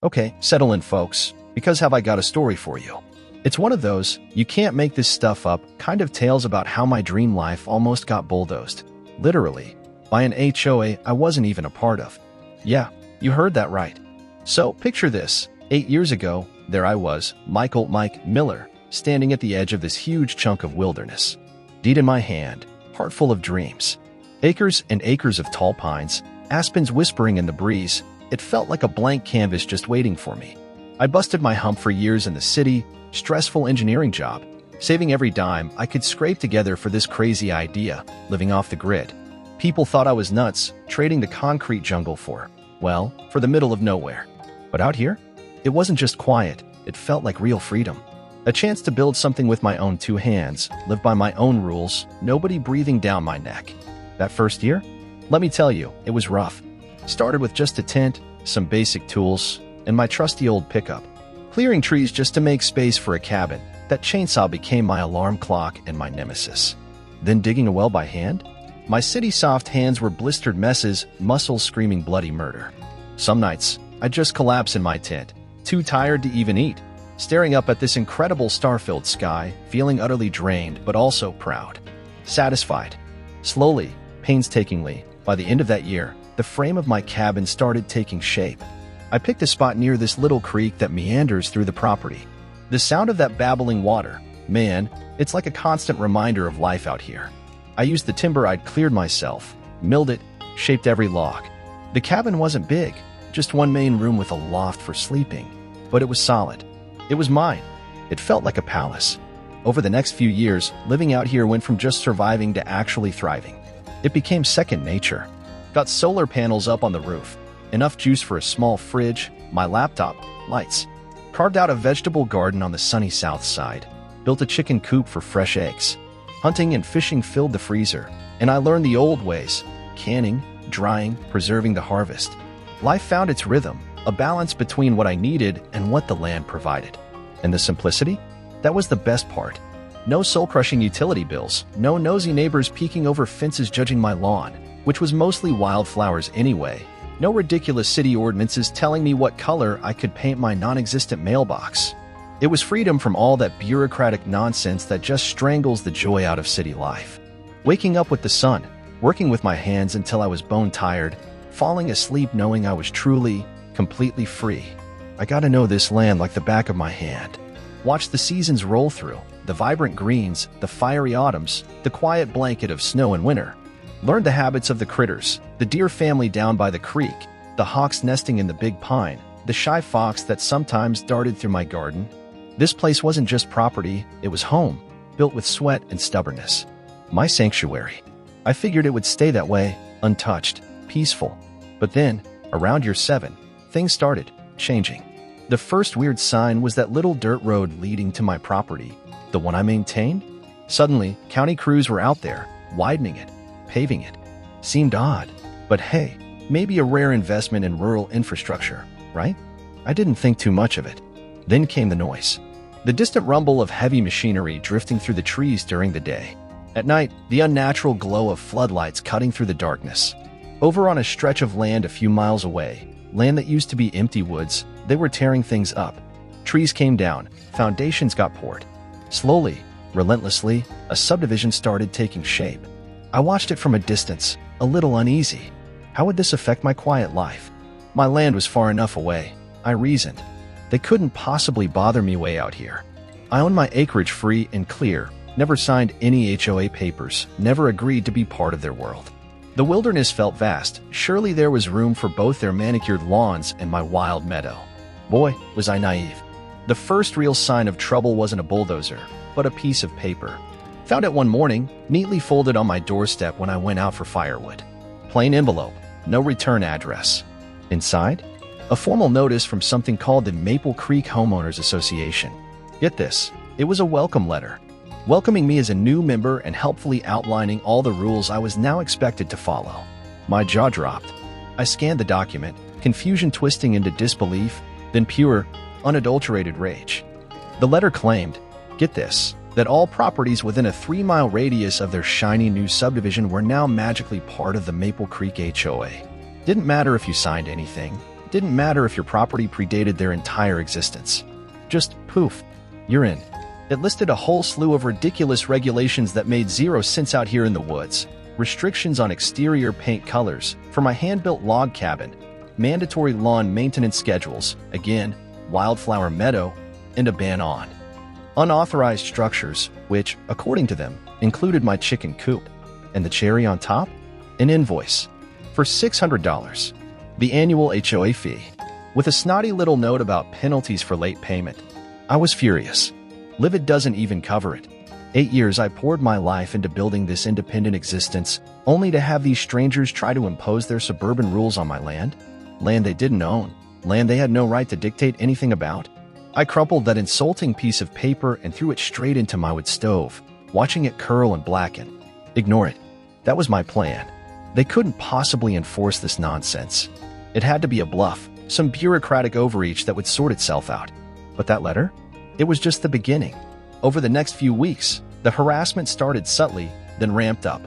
Okay, settle in, folks, because have I got a story for you. It's one of those, you can't make this stuff up, kind of tales about how my dream life almost got bulldozed. Literally. By an HOA I wasn't even a part of. Yeah, you heard that right. So, picture this. 8 years ago, there I was, Mike Miller, standing at the edge of this huge chunk of wilderness. Deed in my hand, heart full of dreams. Acres and acres of tall pines, aspens whispering in the breeze. It felt like a blank canvas just waiting for me. I busted my hump for years in the city, stressful engineering job, saving every dime I could scrape together for this crazy idea, living off the grid. People thought I was nuts, trading the concrete jungle for the middle of nowhere. But out here, it wasn't just quiet, it felt like real freedom. A chance to build something with my own 2 hands, live by my own rules, nobody breathing down my neck. That first year? Let me tell you, it was rough. Started with just a tent, some basic tools, and my trusty old pickup. Clearing trees just to make space for a cabin, that chainsaw became my alarm clock and my nemesis. Then digging a well by hand? My city-soft hands were blistered messes, muscles screaming bloody murder. Some nights, I'd just collapse in my tent, too tired to even eat, staring up at this incredible star-filled sky, feeling utterly drained but also proud. Satisfied. Slowly, painstakingly, by the end of that year, the frame of my cabin started taking shape. I picked a spot near this little creek that meanders through the property. The sound of that babbling water, man, it's like a constant reminder of life out here. I used the timber I'd cleared myself, milled it, shaped every log. The cabin wasn't big, just one main room with a loft for sleeping, but it was solid. It was mine. It felt like a palace. Over the next few years, living out here went from just surviving to actually thriving. It became second nature. Got solar panels up on the roof, enough juice for a small fridge, my laptop, lights. Carved out a vegetable garden on the sunny south side. Built a chicken coop for fresh eggs. Hunting and fishing filled the freezer, and I learned the old ways: canning, drying, preserving the harvest. Life found its rhythm, a balance between what I needed and what the land provided. And the simplicity? That was the best part. No soul-crushing utility bills, no nosy neighbors peeking over fences judging my lawn, which was mostly wildflowers anyway. No ridiculous city ordinances telling me what color I could paint my non-existent mailbox. It was freedom from all that bureaucratic nonsense that just strangles the joy out of city life. Waking up with the sun, working with my hands until I was bone-tired, falling asleep knowing I was truly, completely free. I got to know this land like the back of my hand. Watch the seasons roll through, the vibrant greens, the fiery autumns, the quiet blanket of snow in winter. Learned the habits of the critters, the deer family down by the creek, the hawks nesting in the big pine, the shy fox that sometimes darted through my garden. This place wasn't just property, it was home, built with sweat and stubbornness. My sanctuary. I figured it would stay that way, untouched, peaceful. But then, around year 7, things started changing. The first weird sign was that little dirt road leading to my property, the one I maintained. Suddenly, county crews were out there, widening it, paving it. Seemed odd, but hey, maybe a rare investment in rural infrastructure, right? I didn't think too much of it. Then came the noise. The distant rumble of heavy machinery drifting through the trees during the day. At night, the unnatural glow of floodlights cutting through the darkness. Over on a stretch of land a few miles away, land that used to be empty woods, they were tearing things up. Trees came down, foundations got poured. Slowly, relentlessly, a subdivision started taking shape. I watched it from a distance, a little uneasy. How would this affect my quiet life? My land was far enough away, I reasoned. They couldn't possibly bother me way out here. I owned my acreage free and clear, never signed any HOA papers, never agreed to be part of their world. The wilderness felt vast. Surely there was room for both their manicured lawns and my wild meadow. Boy, was I naive. The first real sign of trouble wasn't a bulldozer, but a piece of paper. Found it one morning, neatly folded on my doorstep when I went out for firewood. Plain envelope, no return address. Inside? A formal notice from something called the Maple Creek Homeowners Association. Get this, it was a welcome letter, welcoming me as a new member and helpfully outlining all the rules I was now expected to follow. My jaw dropped. I scanned the document, confusion twisting into disbelief, then pure, unadulterated rage. The letter claimed, get this, that all properties within a 3-mile radius of their shiny new subdivision were now magically part of the Maple Creek HOA. Didn't matter if you signed anything. Didn't matter if your property predated their entire existence. Just poof, you're in. It listed a whole slew of ridiculous regulations that made zero sense out here in the woods. Restrictions on exterior paint colors for my hand-built log cabin, mandatory lawn maintenance schedules, again, wildflower meadow, and a ban on unauthorized structures, which, according to them, included my chicken coop. And the cherry on top? An invoice for $600, the annual HOA fee, with a snotty little note about penalties for late payment. I was furious. Livid doesn't even cover it. 8 years I poured my life into building this independent existence, only to have these strangers try to impose their suburban rules on my land? Land they didn't own, land they had no right to dictate anything about. I crumpled that insulting piece of paper and threw it straight into my wood stove, watching it curl and blacken. Ignore it. That was my plan. They couldn't possibly enforce this nonsense. It had to be a bluff, some bureaucratic overreach that would sort itself out. But that letter? It was just the beginning. Over the next few weeks, the harassment started subtly, then ramped up.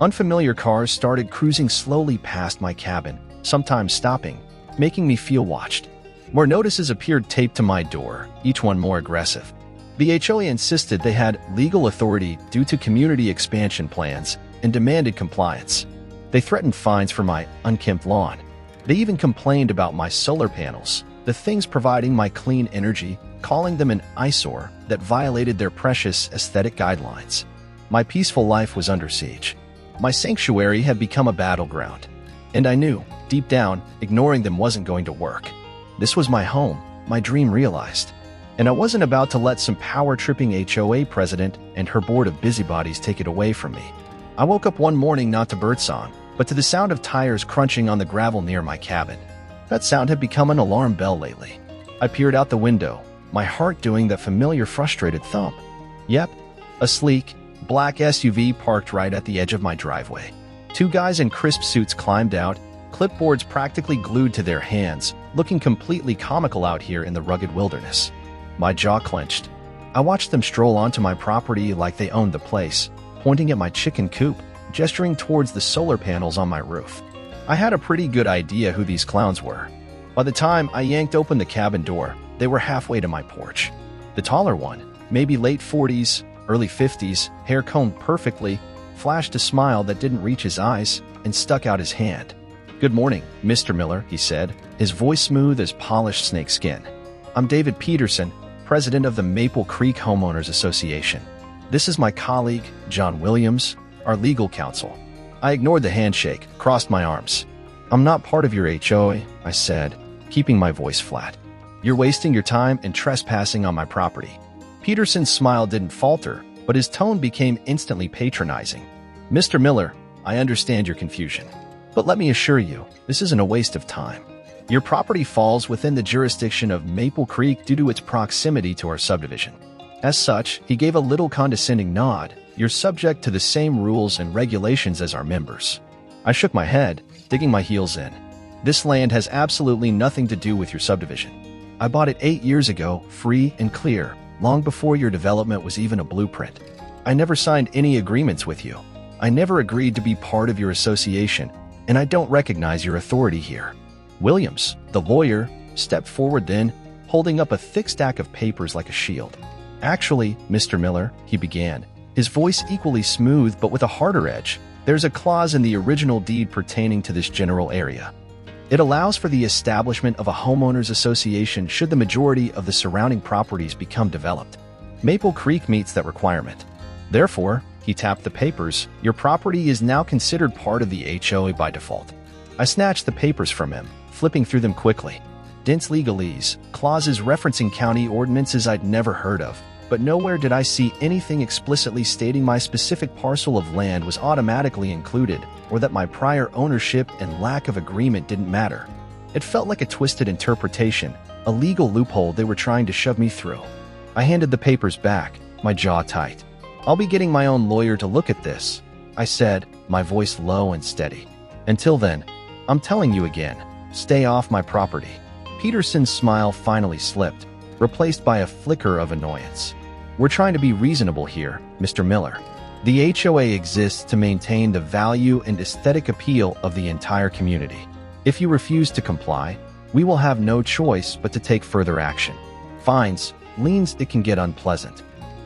Unfamiliar cars started cruising slowly past my cabin, sometimes stopping, making me feel watched. More notices appeared taped to my door, each one more aggressive. The HOA insisted they had legal authority due to community expansion plans and demanded compliance. They threatened fines for my unkempt lawn. They even complained about my solar panels, the things providing my clean energy, calling them an eyesore that violated their precious aesthetic guidelines. My peaceful life was under siege. My sanctuary had become a battleground. And I knew, deep down, ignoring them wasn't going to work. This was my home, my dream realized. And I wasn't about to let some power-tripping HOA president and her board of busybodies take it away from me. I woke up one morning not to birdsong, but to the sound of tires crunching on the gravel near my cabin. That sound had become an alarm bell lately. I peered out the window, my heart doing that familiar frustrated thump. Yep, a sleek, black SUV parked right at the edge of my driveway. Two guys in crisp suits climbed out, clipboards practically glued to their hands, looking completely comical out here in the rugged wilderness. My jaw clenched. I watched them stroll onto my property like they owned the place, pointing at my chicken coop, gesturing towards the solar panels on my roof. I had a pretty good idea who these clowns were. By the time I yanked open the cabin door, they were halfway to my porch. The taller one, maybe late 40s, early 50s, hair combed perfectly, flashed a smile that didn't reach his eyes and stuck out his hand. "Good morning, Mr. Miller," he said, his voice smooth as polished snakeskin. "I'm David Peterson, president of the Maple Creek Homeowners Association. This is my colleague, John Williams, our legal counsel." I ignored the handshake, crossed my arms. "I'm not part of your HOA," I said, keeping my voice flat. "You're wasting your time and trespassing on my property." Peterson's smile didn't falter, but his tone became instantly patronizing. "Mr. Miller, I understand your confusion. But let me assure you, this isn't a waste of time. Your property falls within the jurisdiction of Maple Creek due to its proximity to our subdivision. As such," he gave a little condescending nod, "you're subject to the same rules and regulations as our members." I shook my head, digging my heels in. "This land has absolutely nothing to do with your subdivision. I bought it 8 years ago, free and clear, long before your development was even a blueprint. I never signed any agreements with you. I never agreed to be part of your association, and I don't recognize your authority here." Williams, the lawyer, stepped forward then, holding up a thick stack of papers like a shield. "Actually, Mr. Miller," he began, his voice equally smooth but with a harder edge, "there's a clause in the original deed pertaining to this general area. It allows for the establishment of a homeowners association should the majority of the surrounding properties become developed. Maple Creek meets that requirement. Therefore," he tapped the papers, "your property is now considered part of the HOA by default." I snatched the papers from him, flipping through them quickly. Dense legalese, clauses referencing county ordinances I'd never heard of, but nowhere did I see anything explicitly stating my specific parcel of land was automatically included, or that my prior ownership and lack of agreement didn't matter. It felt like a twisted interpretation, a legal loophole they were trying to shove me through. I handed the papers back, my jaw tight. "I'll be getting my own lawyer to look at this," I said, my voice low and steady. "Until then, I'm telling you again, stay off my property." Peterson's smile finally slipped, replaced by a flicker of annoyance. "We're trying to be reasonable here, Mr. Miller. The HOA exists to maintain the value and aesthetic appeal of the entire community. If you refuse to comply, We will have no choice but to take further action. Fines, liens, it can get unpleasant.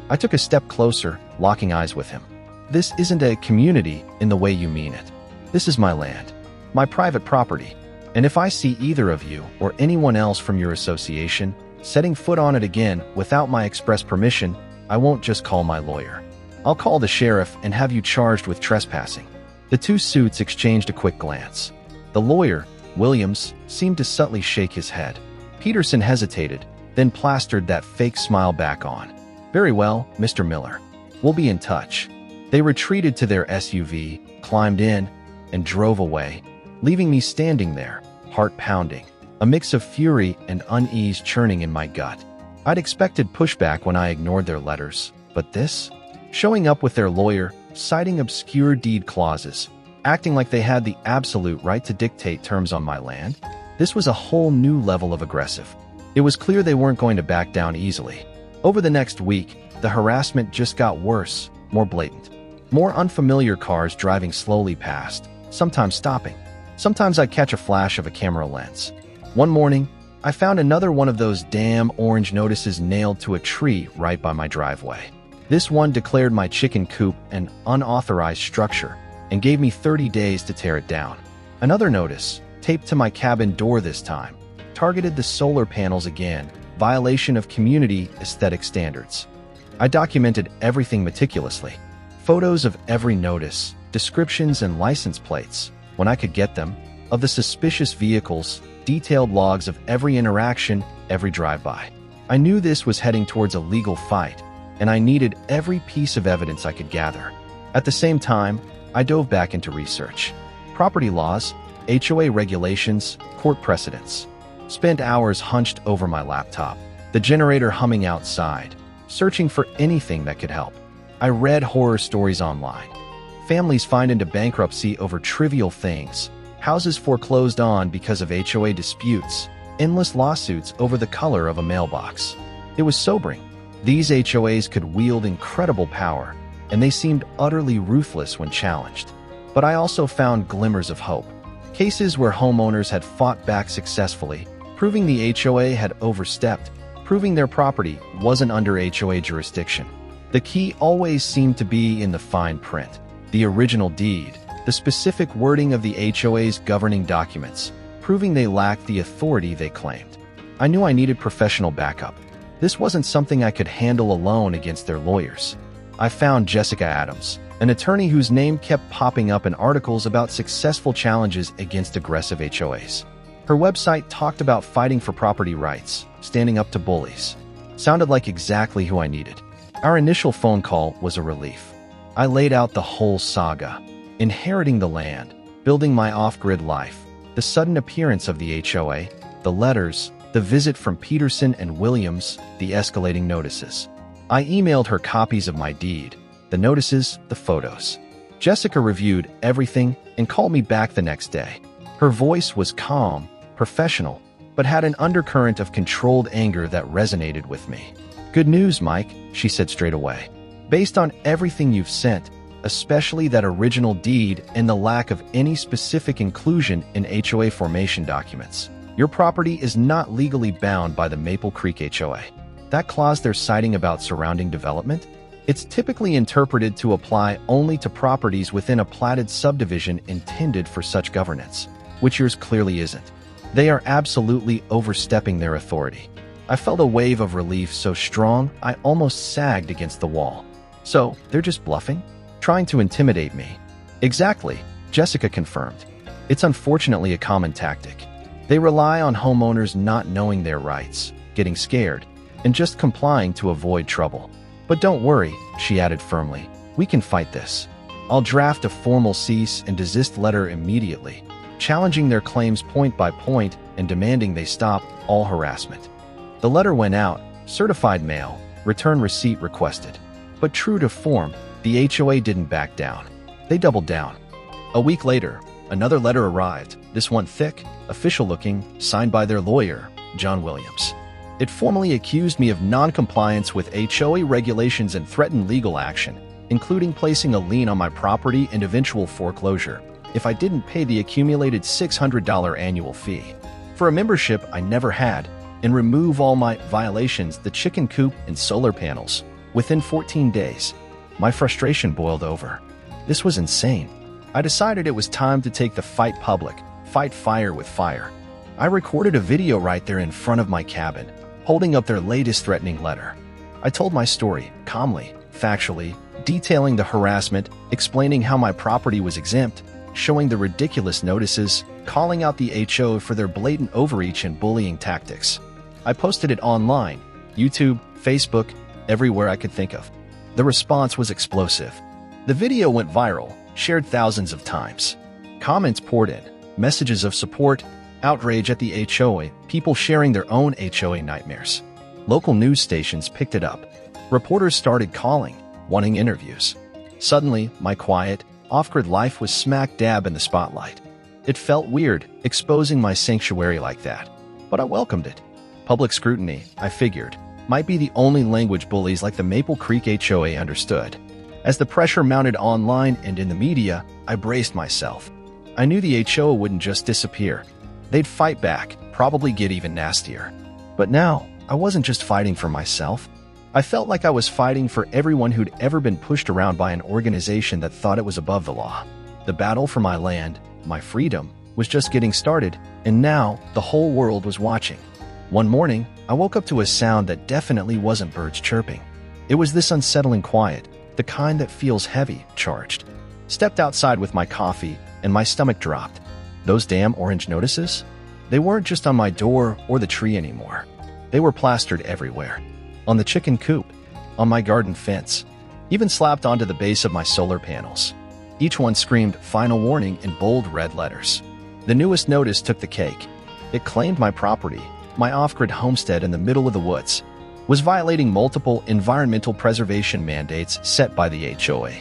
I took a step closer, locking eyes with him. This isn't a community in the way you mean it. This is my land, my private property. And if I see either of you or anyone else from your association setting foot on it again without my express permission, I won't just call my lawyer. I'll call the sheriff and have you charged with trespassing. The two suits exchanged a quick glance. The lawyer, Williams, seemed to subtly shake his head. Peterson hesitated, then plastered that fake smile back on. Very well, Mr. Miller. We'll be in touch. They retreated to their SUV, climbed in, and drove away, leaving me standing there, heart pounding, a mix of fury and unease churning in my gut. I'd expected pushback when I ignored their letters, but this? Showing up with their lawyer, citing obscure deed clauses, acting like they had the absolute right to dictate terms on my land? This was a whole new level of aggressive. It was clear they weren't going to back down easily. Over the next week, the harassment just got worse, more blatant. More unfamiliar cars driving slowly past, sometimes stopping. Sometimes I'd catch a flash of a camera lens. One morning, I found another one of those damn orange notices nailed to a tree right by my driveway. This one declared my chicken coop an unauthorized structure and gave me 30 days to tear it down. Another notice, taped to my cabin door this time, targeted the solar panels again, violation of community aesthetic standards. I documented everything meticulously. Photos of every notice, descriptions and license plates, when I could get them, of the suspicious vehicles, detailed logs of every interaction, every drive-by. I knew this was heading towards a legal fight, and I needed every piece of evidence I could gather. At the same time, I dove back into research. Property laws, HOA regulations, court precedents. Spent hours hunched over my laptop, the generator humming outside, searching for anything that could help. I read horror stories online. Families fined into bankruptcy over trivial things, houses foreclosed on because of HOA disputes, endless lawsuits over the color of a mailbox. It was sobering. These HOAs could wield incredible power, and they seemed utterly ruthless when challenged. But I also found glimmers of hope. Cases where homeowners had fought back successfully, proving the HOA had overstepped, proving their property wasn't under HOA jurisdiction. The key always seemed to be in the fine print, the original deed, the specific wording of the HOA's governing documents, proving they lacked the authority they claimed. I knew I needed professional backup. This wasn't something I could handle alone against their lawyers. I found Jessica Adams, an attorney whose name kept popping up in articles about successful challenges against aggressive HOAs. Her website talked about fighting for property rights, standing up to bullies. Sounded like exactly who I needed. Our initial phone call was a relief. I laid out the whole saga: inheriting the land, building my off-grid life, the sudden appearance of the HOA, the letters, the visit from Peterson and Williams, the escalating notices. I emailed her copies of my deed, the notices, the photos. Jessica reviewed everything and called me back the next day. Her voice was calm, professional, but had an undercurrent of controlled anger that resonated with me. "Good news, Mike," she said straight away. "Based on everything you've sent, especially that original deed and the lack of any specific inclusion in HOA formation documents, your property is not legally bound by the Maple Creek HOA. That clause they're citing about surrounding development? It's typically interpreted to apply only to properties within a platted subdivision intended for such governance, which yours clearly isn't. They are absolutely overstepping their authority." I felt a wave of relief so strong I almost sagged against the wall. So, they're just bluffing? Trying to intimidate me? Exactly, Jessica confirmed. It's unfortunately a common tactic. They rely on homeowners not knowing their rights, getting scared, and just complying to avoid trouble. "But don't worry," she added firmly. "We can fight this. I'll draft a formal cease and desist letter immediately, challenging their claims point by point and demanding they stop all harassment." The letter went out, certified mail, return receipt requested. But true to form, the HOA didn't back down. They doubled down. A week later, another letter arrived, this one thick, official-looking, signed by their lawyer, John Williams. It formally accused me of non-compliance with HOA regulations and threatened legal action, including placing a lien on my property and eventual foreclosure if I didn't pay the accumulated $600 annual fee. for a membership I never had, and remove all my violations, the chicken coop and solar panels, within 14 days. My frustration boiled over. This was insane. I decided it was time to take the fight public, fight fire with fire. I recorded a video right there in front of my cabin, holding up their latest threatening letter. I told my story, calmly, factually, detailing the harassment, explaining how my property was exempt, showing the ridiculous notices, calling out the HOA for their blatant overreach and bullying tactics. I posted it online, YouTube, Facebook, everywhere I could think of. The response was explosive. The video went viral, shared thousands of times. Comments poured in, messages of support, outrage at the HOA, people sharing their own HOA nightmares. Local news stations picked it up. Reporters started calling, wanting interviews. Suddenly, my quiet, off-grid life was smack dab in the spotlight. It felt weird, exposing my sanctuary like that. But I welcomed it. Public scrutiny, I figured, might be the only language bullies like the Maple Creek HOA understood. As the pressure mounted online and in the media, I braced myself. I knew the HOA wouldn't just disappear. They'd fight back, probably get even nastier. But now, I wasn't just fighting for myself. I felt like I was fighting for everyone who'd ever been pushed around by an organization that thought it was above the law. The battle for my land, my freedom, was just getting started, and now the whole world was watching. One morning, I woke up to a sound that definitely wasn't birds chirping. It was this unsettling quiet, the kind that feels heavy, charged. Stepped outside with my coffee, and my stomach dropped. Those damn orange notices? They weren't just on my door or the tree anymore. They were plastered everywhere. On the chicken coop, on my garden fence, even slapped onto the base of my solar panels. Each one screamed "Final Warning" in bold red letters. The newest notice took the cake. It claimed my property, my off-grid homestead in the middle of the woods, was violating multiple environmental preservation mandates set by the HOA.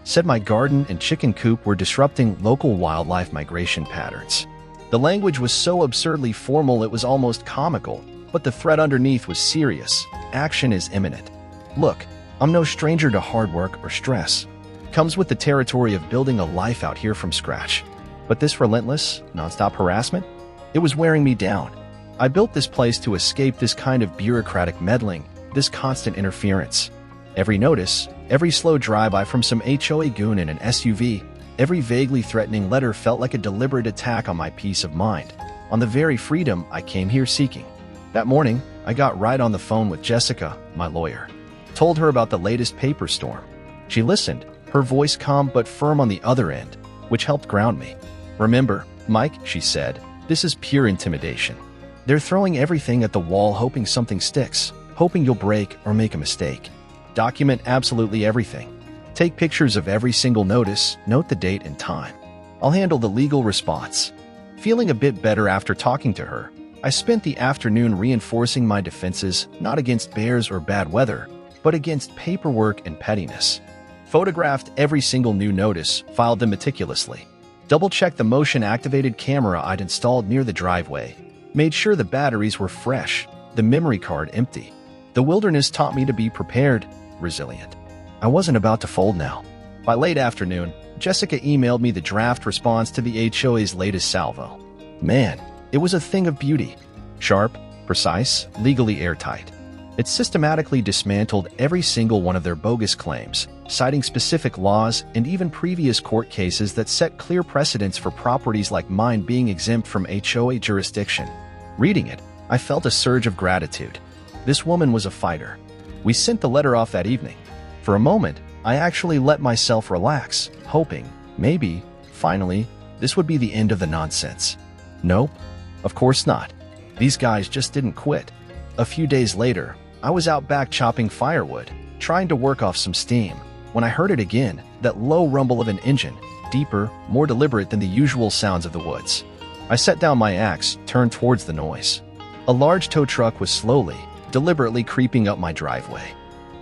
Said my garden and chicken coop were disrupting local wildlife migration patterns. The language was so absurdly formal it was almost comical, but the threat underneath was serious. Action is imminent. Look, I'm no stranger to hard work or stress. Comes with the territory of building a life out here from scratch. But this relentless, nonstop harassment? It was wearing me down. I built this place to escape this kind of bureaucratic meddling, this constant interference. Every notice, every slow drive-by from some HOA goon in an SUV, every vaguely threatening letter felt like a deliberate attack on my peace of mind, on the very freedom I came here seeking. That morning, I got right on the phone with Jessica, my lawyer. Told her about the latest paper storm. She listened, her voice calm but firm on the other end, which helped ground me. Remember, Mike, she said, this is pure intimidation. They're throwing everything at the wall hoping something sticks, hoping you'll break or make a mistake. Document absolutely everything. Take pictures of every single notice, note the date and time. I'll handle the legal response. Feeling a bit better after talking to her, I spent the afternoon reinforcing my defenses not against bears or bad weather, but against paperwork and pettiness. Photographed every single new notice, filed them meticulously. Double-checked the motion-activated camera I'd installed near the driveway. Made sure the batteries were fresh, the memory card empty. The wilderness taught me to be prepared, resilient. I wasn't about to fold now. By late afternoon, Jessica emailed me the draft response to the HOA's latest salvo. Man, it was a thing of beauty. Sharp, precise, legally airtight. It systematically dismantled every single one of their bogus claims, citing specific laws and even previous court cases that set clear precedents for properties like mine being exempt from HOA jurisdiction. Reading it, I felt a surge of gratitude. This woman was a fighter. We sent the letter off that evening. For a moment, I actually let myself relax, hoping, maybe, finally, this would be the end of the nonsense. Nope, of course not. These guys just didn't quit. A few days later, I was out back chopping firewood, trying to work off some steam, when I heard it again, that low rumble of an engine, deeper, more deliberate than the usual sounds of the woods. I set down my axe, turned towards the noise. A large tow truck was slowly, deliberately creeping up my driveway.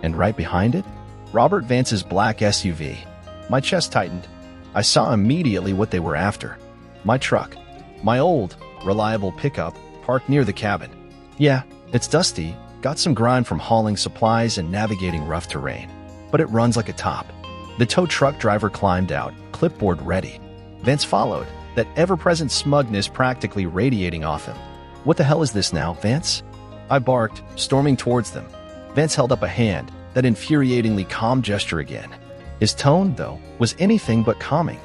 And right behind it, Robert Vance's black SUV. My chest tightened. I saw immediately what they were after. My truck. My old, reliable pickup, parked near the cabin. Yeah, it's dusty, got some grind from hauling supplies and navigating rough terrain, but it runs like a top. The tow truck driver climbed out, clipboard ready. Vance followed, that ever-present smugness practically radiating off him. "What the hell is this now, Vance?" I barked, storming towards them. Vance held up a hand, that infuriatingly calm gesture again. His tone, though, was anything but calming.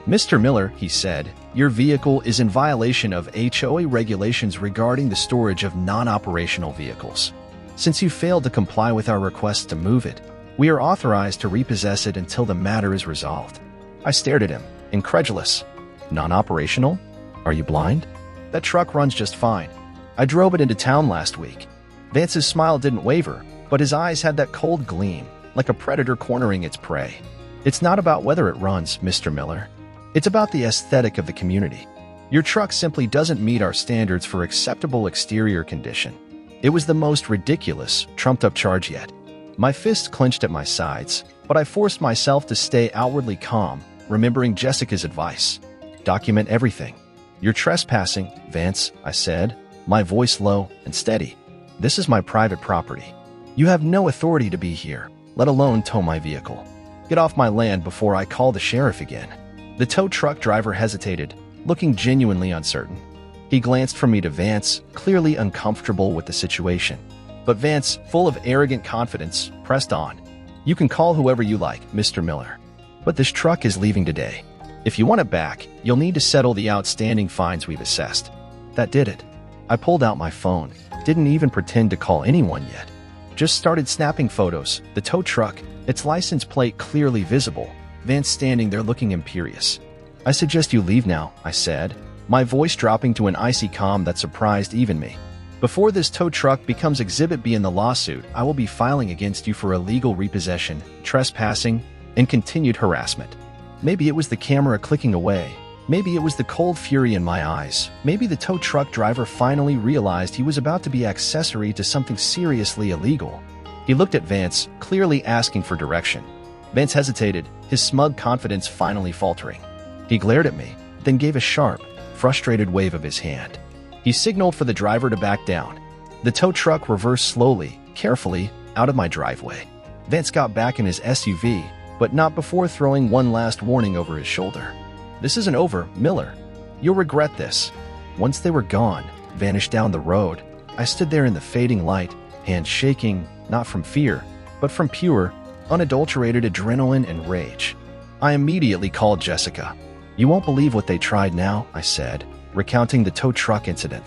"Mr. Miller," he said, "your vehicle is in violation of HOA regulations regarding the storage of non-operational vehicles. Since you failed to comply with our request to move it, we are authorized to repossess it until the matter is resolved." I stared at him, incredulous. "Non-operational? Are you blind? That truck runs just fine. I drove it into town last week." Vance's smile didn't waver, but his eyes had that cold gleam, like a predator cornering its prey. "It's not about whether it runs, Mr. Miller. It's about the aesthetic of the community. Your truck simply doesn't meet our standards for acceptable exterior condition." It was the most ridiculous, trumped-up charge yet. My fists clenched at my sides, but I forced myself to stay outwardly calm, remembering Jessica's advice. "Document everything." "You're trespassing, Vance," I said, my voice low and steady. "This is my private property. You have no authority to be here, let alone tow my vehicle. Get off my land before I call the sheriff again." The tow truck driver hesitated, looking genuinely uncertain. He glanced from me to Vance, clearly uncomfortable with the situation. But Vance, full of arrogant confidence, pressed on. "You can call whoever you like, Mr. Miller. But this truck is leaving today. If you want it back, you'll need to settle the outstanding fines we've assessed." That did it. I pulled out my phone, didn't even pretend to call anyone yet. Just started snapping photos, the tow truck, its license plate clearly visible, Vance standing there looking imperious. "I suggest you leave now," I said, my voice dropping to an icy calm that surprised even me. "Before this tow truck becomes Exhibit B in the lawsuit, I will be filing against you for illegal repossession, trespassing, and continued harassment." Maybe it was the camera clicking away. Maybe it was the cold fury in my eyes. Maybe the tow truck driver finally realized he was about to be accessory to something seriously illegal. He looked at Vance, clearly asking for direction. Vance hesitated, his smug confidence finally faltering. He glared at me, then gave a sharp, frustrated wave of his hand. He signaled for the driver to back down. The tow truck reversed slowly, carefully, out of my driveway. Vance got back in his SUV, but not before throwing one last warning over his shoulder. "This isn't over, Miller. You'll regret this." Once they were gone, vanished down the road, I stood there in the fading light, hands shaking, not from fear, but from pure, unadulterated adrenaline and rage. I immediately called Jessica. "You won't believe what they tried now," I said, recounting the tow truck incident.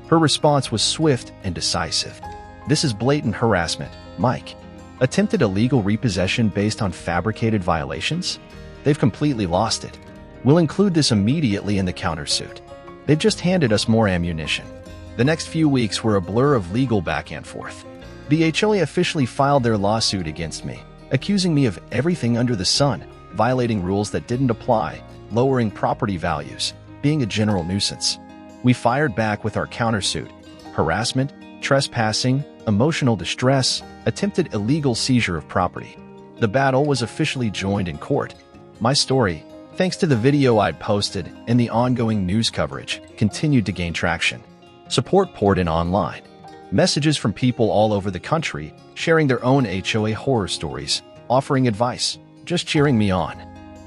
Her response was swift and decisive. "This is blatant harassment, Mike. Attempted illegal repossession based on fabricated violations? They've completely lost it. We'll include this immediately in the countersuit. They've just handed us more ammunition." The next few weeks were a blur of legal back and forth. The HOA officially filed their lawsuit against me, accusing me of everything under the sun, violating rules that didn't apply, lowering property values, being a general nuisance. We fired back with our countersuit: harassment, trespassing, emotional distress, attempted illegal seizure of property. The battle was officially joined in court. My story, thanks to the video I'd posted and the ongoing news coverage, continued to gain traction. Support poured in online. Messages from people all over the country, sharing their own HOA horror stories, offering advice, just cheering me on.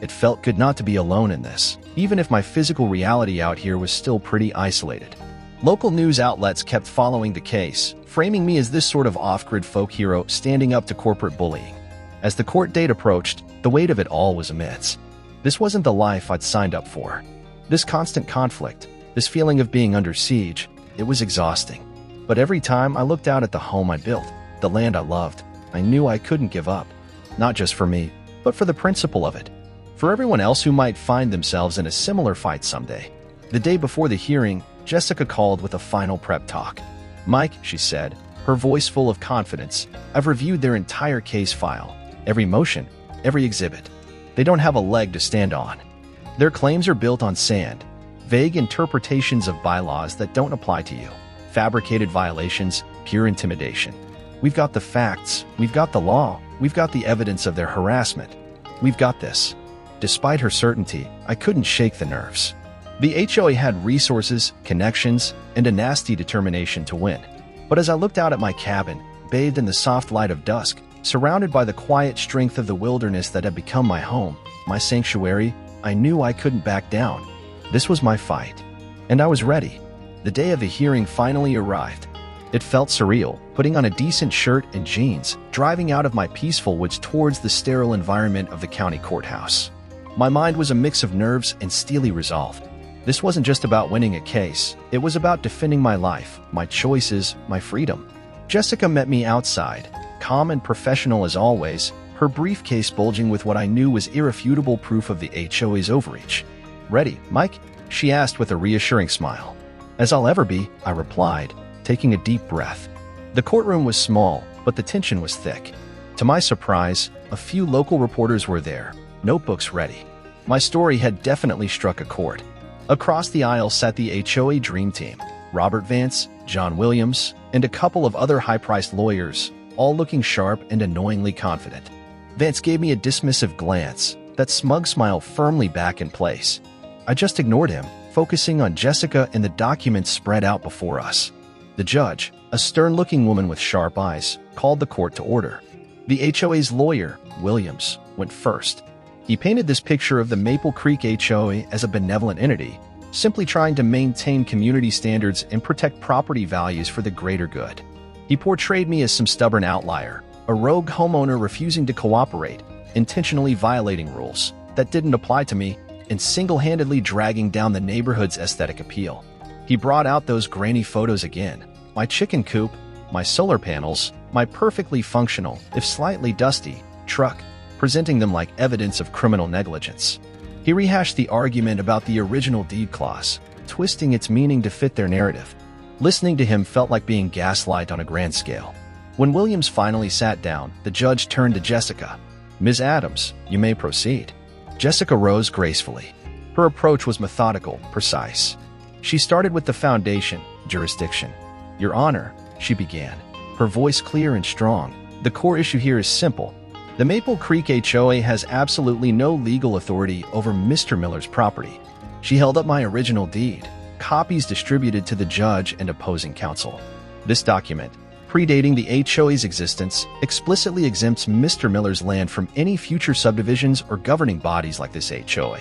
It felt good not to be alone in this, even if my physical reality out here was still pretty isolated. Local news outlets kept following the case, framing me as this sort of off-grid folk hero standing up to corporate bullying. As the court date approached, the weight of it all was immense. This wasn't the life I'd signed up for. This constant conflict, this feeling of being under siege, it was exhausting. But every time I looked out at the home I built, the land I loved, I knew I couldn't give up. Not just for me, but for the principle of it. For everyone else who might find themselves in a similar fight someday. The day before the hearing, Jessica called with a final prep talk. "Mike," she said, her voice full of confidence, "I've reviewed their entire case file, every motion, every exhibit. They don't have a leg to stand on. Their claims are built on sand, vague interpretations of bylaws that don't apply to you, fabricated violations, pure intimidation. We've got the facts, we've got the law, we've got the evidence of their harassment. We've got this." Despite her certainty, I couldn't shake the nerves. The HOA had resources, connections, and a nasty determination to win. But as I looked out at my cabin, bathed in the soft light of dusk, surrounded by the quiet strength of the wilderness that had become my home, my sanctuary, I knew I couldn't back down. This was my fight. And I was ready. The day of the hearing finally arrived. It felt surreal, putting on a decent shirt and jeans, driving out of my peaceful woods towards the sterile environment of the county courthouse. My mind was a mix of nerves and steely resolve. This wasn't just about winning a case, it was about defending my life, my choices, my freedom. Jessica met me outside, calm and professional as always, her briefcase bulging with what I knew was irrefutable proof of the HOA's overreach. "Ready, Mike?" she asked with a reassuring smile. "As I'll ever be," I replied, taking a deep breath. The courtroom was small, but the tension was thick. To my surprise, a few local reporters were there, notebooks ready. My story had definitely struck a chord. Across the aisle sat the HOA Dream Team, Robert Vance, John Williams, and a couple of other high-priced lawyers, all looking sharp and annoyingly confident. Vance gave me a dismissive glance, that smug smile firmly back in place. I just ignored him, focusing on Jessica and the documents spread out before us. The judge, a stern-looking woman with sharp eyes, called the court to order. The HOA's lawyer, Williams, went first. He painted this picture of the Maple Creek HOA as a benevolent entity, simply trying to maintain community standards and protect property values for the greater good. He portrayed me as some stubborn outlier, a rogue homeowner refusing to cooperate, intentionally violating rules that didn't apply to me, and single-handedly dragging down the neighborhood's aesthetic appeal. He brought out those grainy photos again. My chicken coop, my solar panels, my perfectly functional, if slightly dusty, truck, presenting them like evidence of criminal negligence. He rehashed the argument about the original deed clause, twisting its meaning to fit their narrative. Listening to him felt like being gaslight on a grand scale. When Williams finally sat down, the judge turned to Jessica. "Ms. Adams, you may proceed." Jessica rose gracefully. Her approach was methodical, precise. She started with the foundation, jurisdiction. "Your Honor," she began, her voice clear and strong, "the core issue here is simple. The Maple Creek HOA has absolutely no legal authority over Mr. Miller's property." She held up my original deed, copies distributed to the judge and opposing counsel. This document, predating the HOA's existence, explicitly exempts Mr. Miller's land from any future subdivisions or governing bodies like this HOA.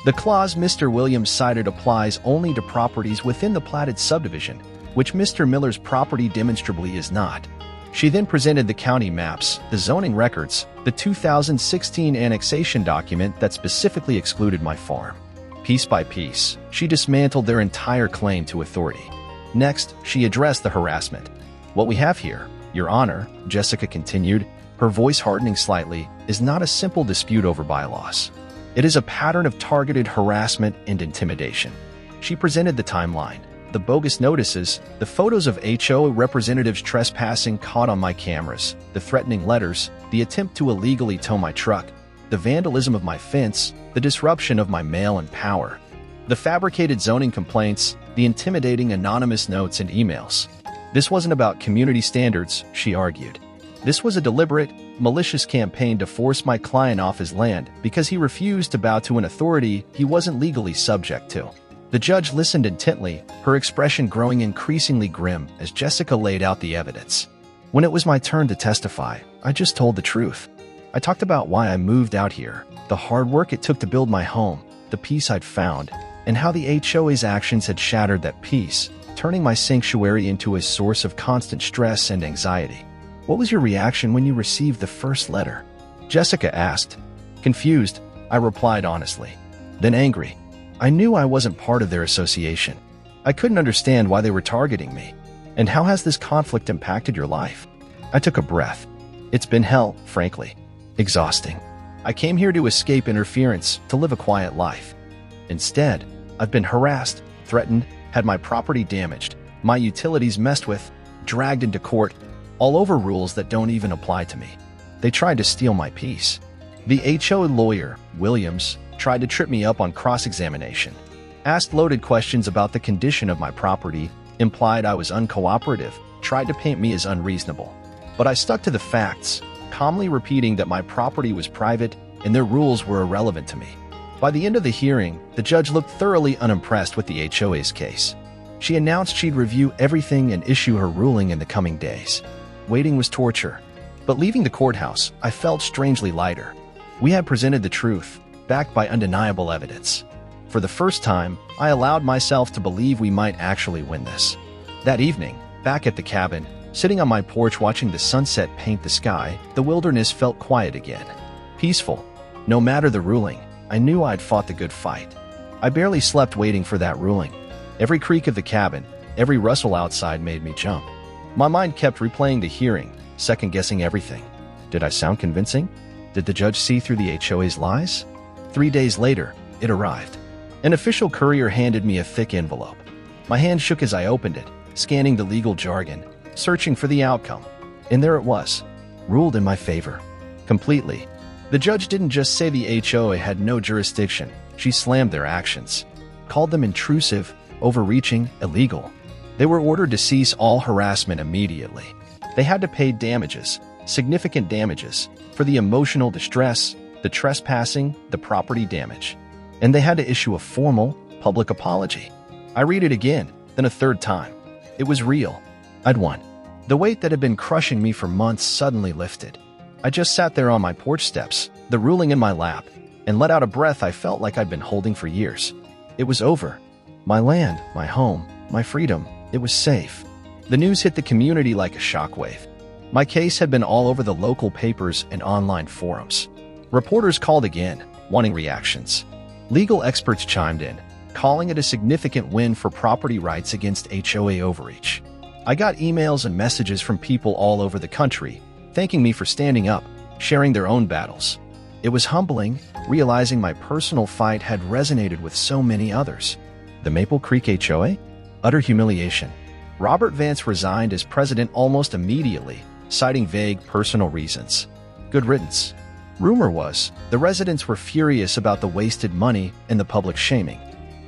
The clause Mr. Williams cited applies only to properties within the platted subdivision, which Mr. Miller's property demonstrably is not. She then presented the county maps, the zoning records, the 2016 annexation document that specifically excluded my farm. Piece by piece, she dismantled their entire claim to authority. Next, she addressed the harassment. "What we have here, Your Honor," Jessica continued, her voice hardening slightly, "is not a simple dispute over bylaws. It is a pattern of targeted harassment and intimidation." She presented the timeline. The bogus notices, the photos of HOA representatives trespassing caught on my cameras, the threatening letters, the attempt to illegally tow my truck, the vandalism of my fence, the disruption of my mail and power, the fabricated zoning complaints, the intimidating anonymous notes and emails. This wasn't about community standards, she argued. This was a deliberate, malicious campaign to force my client off his land because he refused to bow to an authority he wasn't legally subject to. The judge listened intently, her expression growing increasingly grim as Jessica laid out the evidence. When it was my turn to testify, I just told the truth. I talked about why I moved out here, the hard work it took to build my home, the peace I'd found, and how the HOA's actions had shattered that peace, turning my sanctuary into a source of constant stress and anxiety. "What was your reaction when you received the first letter?" Jessica asked. "Confused," I replied honestly. "Then angry. I knew I wasn't part of their association. I couldn't understand why they were targeting me. And how has this conflict impacted your life?" I took a breath. It's been hell, frankly. Exhausting. I came here to escape interference, to live a quiet life. Instead, I've been harassed, threatened, had my property damaged, my utilities messed with, dragged into court, all over rules that don't even apply to me. They tried to steal my peace. The HOA lawyer, Williams, tried to trip me up on cross-examination, asked loaded questions about the condition of my property, implied I was uncooperative, tried to paint me as unreasonable. But I stuck to the facts, calmly repeating that my property was private and their rules were irrelevant to me. By the end of the hearing, the judge looked thoroughly unimpressed with the HOA's case. She announced she'd review everything and issue her ruling in the coming days. Waiting was torture. But leaving the courthouse, I felt strangely lighter. We had presented the truth, backed by undeniable evidence. For the first time, I allowed myself to believe we might actually win this. That evening, back at the cabin, sitting on my porch watching the sunset paint the sky, the wilderness felt quiet again. Peaceful. No matter the ruling, I knew I'd fought the good fight. I barely slept waiting for that ruling. Every creak of the cabin, every rustle outside made me jump. My mind kept replaying the hearing, second-guessing everything. Did I sound convincing? Did the judge see through the HOA's lies? 3 days later, it arrived. An official courier handed me a thick envelope. My hand shook as I opened it, scanning the legal jargon, searching for the outcome. And there it was, ruled in my favor. Completely. The judge didn't just say the HOA had no jurisdiction, she slammed their actions. Called them intrusive, overreaching, illegal. They were ordered to cease all harassment immediately. They had to pay damages, significant damages, for the emotional distress, the trespassing, the property damage. And they had to issue a formal, public apology. I read it again, then a third time. It was real. I'd won. The weight that had been crushing me for months suddenly lifted. I just sat there on my porch steps, the ruling in my lap, and let out a breath I felt like I'd been holding for years. It was over. My land, my home, my freedom, it was safe. The news hit the community like a shockwave. My case had been all over the local papers and online forums. Reporters called again, wanting reactions. Legal experts chimed in, calling it a significant win for property rights against HOA overreach. I got emails and messages from people all over the country, thanking me for standing up, sharing their own battles. It was humbling, realizing my personal fight had resonated with so many others. The Maple Creek HOA? Utter humiliation. Robert Vance resigned as president almost immediately, citing vague personal reasons. Good riddance. Rumor was, the residents were furious about the wasted money and the public shaming.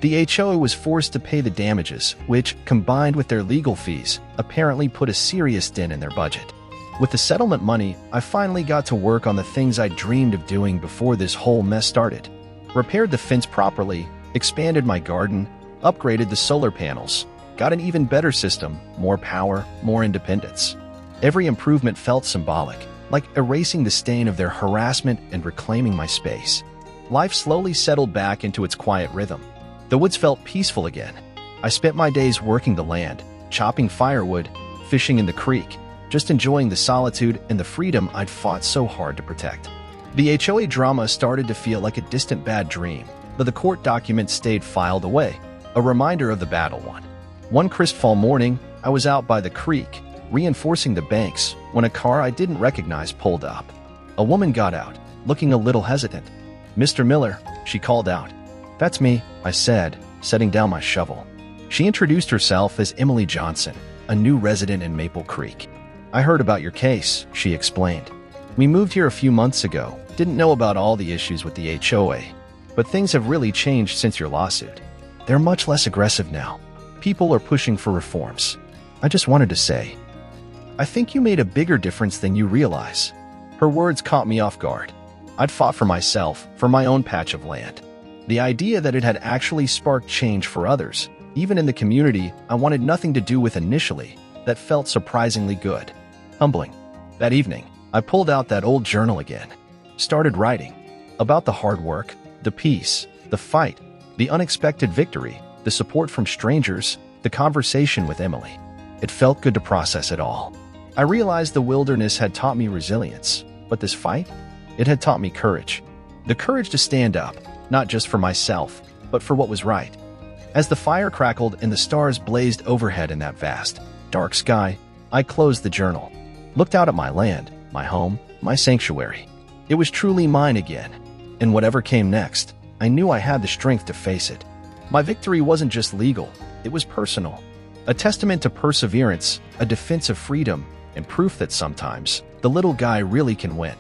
The HOA was forced to pay the damages, which, combined with their legal fees, apparently put a serious dent in their budget. With the settlement money, I finally got to work on the things I dreamed of doing before this whole mess started. Repaired the fence properly, expanded my garden, upgraded the solar panels, got an even better system, more power, more independence. Every improvement felt symbolic, like erasing the stain of their harassment and reclaiming my space. Life slowly settled back into its quiet rhythm. The woods felt peaceful again. I spent my days working the land, chopping firewood, fishing in the creek, just enjoying the solitude and the freedom I'd fought so hard to protect. The HOA drama started to feel like a distant bad dream, but the court documents stayed filed away, a reminder of the battle won. One crisp fall morning, I was out by the creek, reinforcing the banks, when a car I didn't recognize pulled up. A woman got out, looking a little hesitant. "Mr. Miller," she called out. "That's me," I said, setting down my shovel. She introduced herself as Emily Johnson, a new resident in Maple Creek. "I heard about your case," she explained. "We moved here a few months ago, didn't know about all the issues with the HOA. But things have really changed since your lawsuit. They're much less aggressive now. People are pushing for reforms. I just wanted to say, I think you made a bigger difference than you realize." Her words caught me off guard. I'd fought for myself, for my own patch of land. The idea that it had actually sparked change for others, even in the community I wanted nothing to do with initially, that felt surprisingly good. Humbling. That evening, I pulled out that old journal again. Started writing. About the hard work, the peace, the fight, the unexpected victory, the support from strangers, the conversation with Emily. It felt good to process it all. I realized the wilderness had taught me resilience, but this fight? It had taught me courage. The courage to stand up, not just for myself, but for what was right. As the fire crackled and the stars blazed overhead in that vast, dark sky, I closed the journal, looked out at my land, my home, my sanctuary. It was truly mine again, and whatever came next, I knew I had the strength to face it. My victory wasn't just legal, it was personal. A testament to perseverance, a defense of freedom, and proof that sometimes, the little guy really can win.